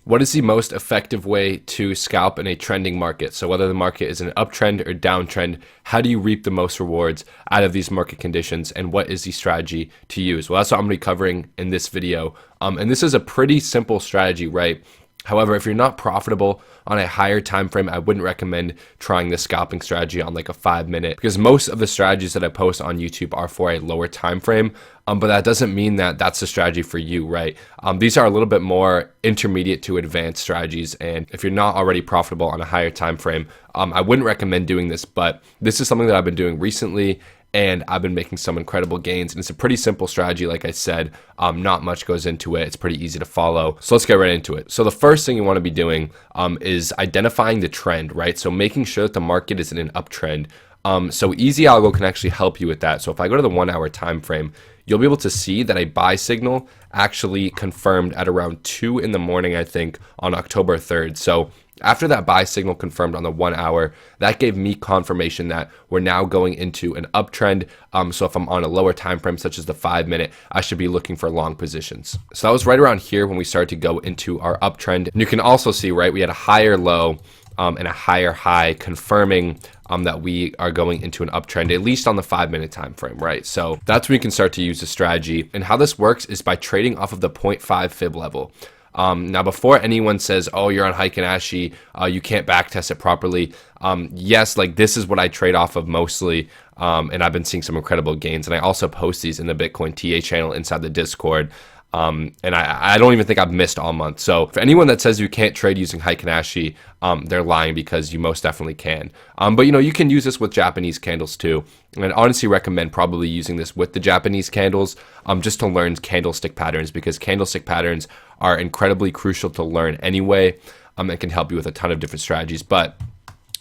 What is the most effective way to scalp in a trending market? So whether the market is an uptrend or downtrend, how do you reap the most rewards out of these market conditions, and what is the strategy to use? Well, that's what I'm going to be covering in this video. And this is a pretty simple strategy, right? However, if you're not profitable on a higher time frame, I wouldn't recommend trying the scalping strategy on like a 5 minute, because most of the strategies that I post on YouTube are for a lower time frame. But that doesn't mean that that's the strategy for you, right? These are a little bit more intermediate to advanced strategies, and if you're not already profitable on a higher time frame, I wouldn't recommend doing this. But this is something that I've been doing recently, and I've been making some incredible gains. And it's a pretty simple strategy, like I said. Not much goes into it. It's pretty easy to follow. So let's get right into it. So the first thing you want to be doing is identifying the trend, right? So making sure that the market is in an uptrend. So Easy Algo can actually help you with that. So if I go to the 1 hour time frame, you'll be able to see that a buy signal actually confirmed at around 2 in the morning, I think, on October 3rd. So after that buy signal confirmed on the 1 hour, that gave me confirmation that we're now going into an uptrend. So if I'm on a lower time frame, such as the 5 minute, I should be looking for long positions. So that was right around here when we started to go into our uptrend. And you can also see, right, we had a higher low and a higher high confirming that we are going into an uptrend, at least on the 5 minute time frame, right? So that's when you can start to use the strategy. And how this works is by trading off of the 0.5 fib level. Now, before anyone says, oh, you're on Heiken Ashi, you can't backtest it properly. Yes, like this is what I trade off of mostly. And I've been seeing some incredible gains. And I also post these in the Bitcoin TA channel inside the Discord. And I don't even think I've missed all month. So for anyone that says you can't trade using Heiken Ashi, they're lying, because you most definitely can. But you can use this with Japanese candles too. And I'd honestly recommend probably using this with the Japanese candles just to learn candlestick patterns, because candlestick patterns are incredibly crucial to learn anyway, and can help you with a ton of different strategies. But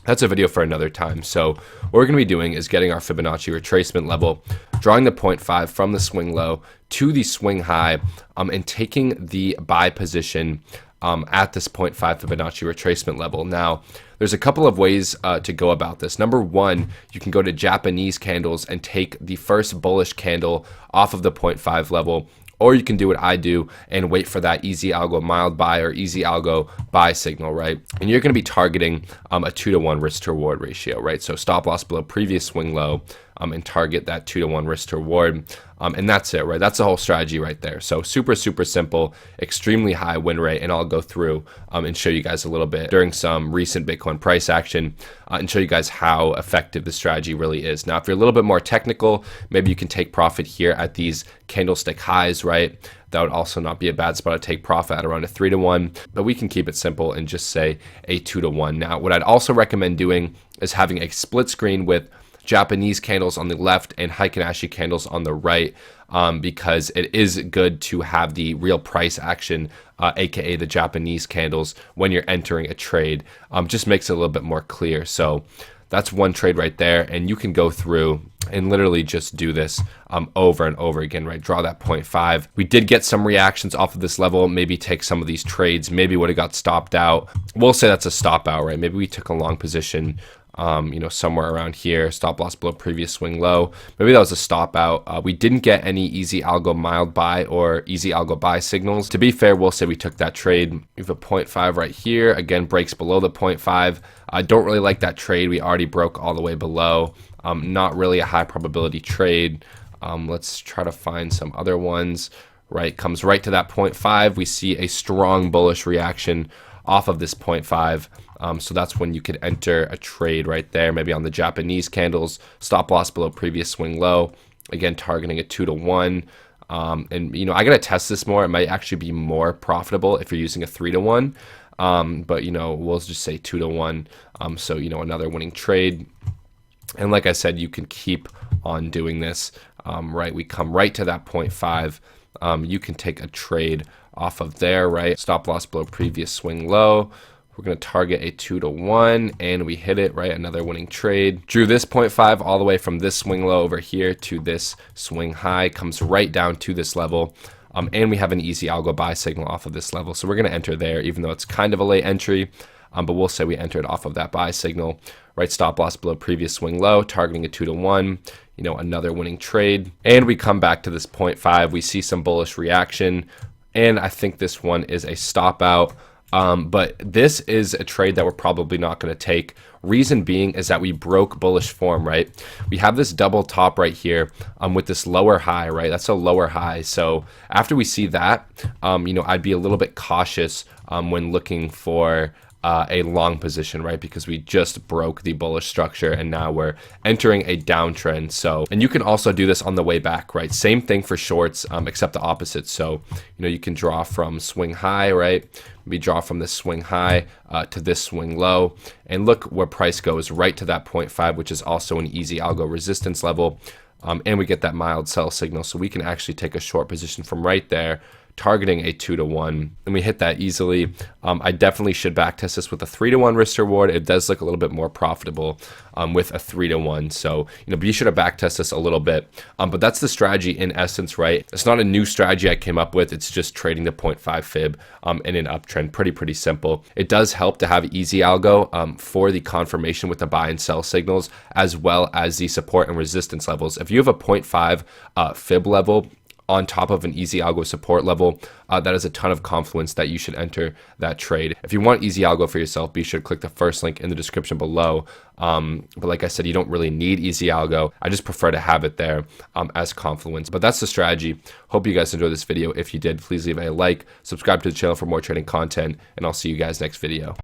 that's a video for another time. So what we're going to be doing is getting our Fibonacci retracement level, drawing the 0.5 from the swing low to the swing high, and taking the buy position at this 0.5 Fibonacci retracement level. Now, there's a couple of ways to go about this. Number one, you can go to Japanese candles and take the first bullish candle off of the 0.5 level, or you can do what I do and wait for that Easy Algo mild buy or Easy Algo buy signal, right? And you're going to be targeting a 2-to-1 risk to reward ratio, right? So stop loss below previous swing low, and target that 2-to-1 risk to reward. And that's it, right? That's the whole strategy right there. So super, super simple, extremely high win rate. And I'll go through and show you guys a little bit during some recent Bitcoin price action and show you guys how effective the strategy really is. Now, if you're a little bit more technical, maybe you can take profit here at these candlestick highs, right? That would also not be a bad spot to take profit at around a 3-to-1, but we can keep it simple and just say a 2-to-1. Now, what I'd also recommend doing is having a split screen with Japanese candles on the left and Heiken Ashi candles on the right, because it is good to have the real price action, aka the Japanese candles, when you're entering a trade. Just makes it a little bit more clear. So that's one trade right there, and you can go through and literally just do this over and over again, right? Draw that 0.5. We did get some reactions off of this level, maybe take some of these trades, maybe would have got stopped out. We'll say that's a stop out, right? Maybe we took a long position somewhere around here, stop loss below previous swing low. Maybe that was a stop out. We didn't get any Easy Algo mild buy or Easy Algo buy signals. To be fair, we'll say we took that trade. We have a 0.5 right here. Again, breaks below the 0.5. I don't really like that trade. We already broke all the way below. Not really a high probability trade. Let's try to find some other ones. Right, comes right to that 0.5. We see a strong bullish reaction off of this 0.5. So that's when you could enter a trade right there, maybe on the Japanese candles, stop loss below previous swing low, again targeting a 2-to-1. And I gotta test this more. It might actually be more profitable if you're using a 3-to-1, but we'll just say 2-to-1. So another winning trade. And like I said, you can keep on doing this. Right, we come right to that 0.5. You can take a trade off of there, right? Stop loss below previous swing low. We're going to target a 2-to-1, and we hit it, right? Another winning trade. Drew this 0.5 all the way from this swing low over here to this swing high, comes right down to this level. And we have an Easy Algo buy signal off of this level. So we're going to enter there, even though it's kind of a late entry. But we'll say we entered off of that buy signal, right? Stop loss below previous swing low, targeting a 2-to-1, another winning trade. And we come back to this 0.5. We see some bullish reaction, and I think this one is a stop out. But this is a trade that we're probably not going to take. Reason being is that we broke bullish form, right? We have this double top right here with this lower high, right? That's a lower high. So after we see that, I'd be a little bit cautious when looking for a long position, right? Because we just broke the bullish structure and now we're entering a downtrend. So, and you can also do this on the way back, right? Same thing for shorts, except the opposite. So, you can draw from swing high, right? We draw from this swing high to this swing low, and look where price goes right to that 0.5, which is also an easy algo resistance level. And we get that mild sell signal. So we can actually take a short position from right there, targeting a 2-to-1, and we hit that easily. I definitely should backtest this with a 3-to-1 risk reward. It does look a little bit more profitable with a 3-to-1. So, be sure to backtest this a little bit. But that's the strategy in essence, right? It's not a new strategy I came up with. It's just trading the 0.5 fib in an uptrend. Pretty simple. It does help to have easy algo for the confirmation with the buy and sell signals, as well as the support and resistance levels. If you have a 0.5 fib level on top of an easy algo support level, that is a ton of confluence that you should enter that trade. If you want easy algo for yourself, be sure to click the first link in the description below. But like I said, you don't really need easy algo. I just prefer to have it there as confluence. But that's the strategy. Hope you guys enjoyed this video. If you did, please leave a like, subscribe to the channel for more trading content, and I'll see you guys next video.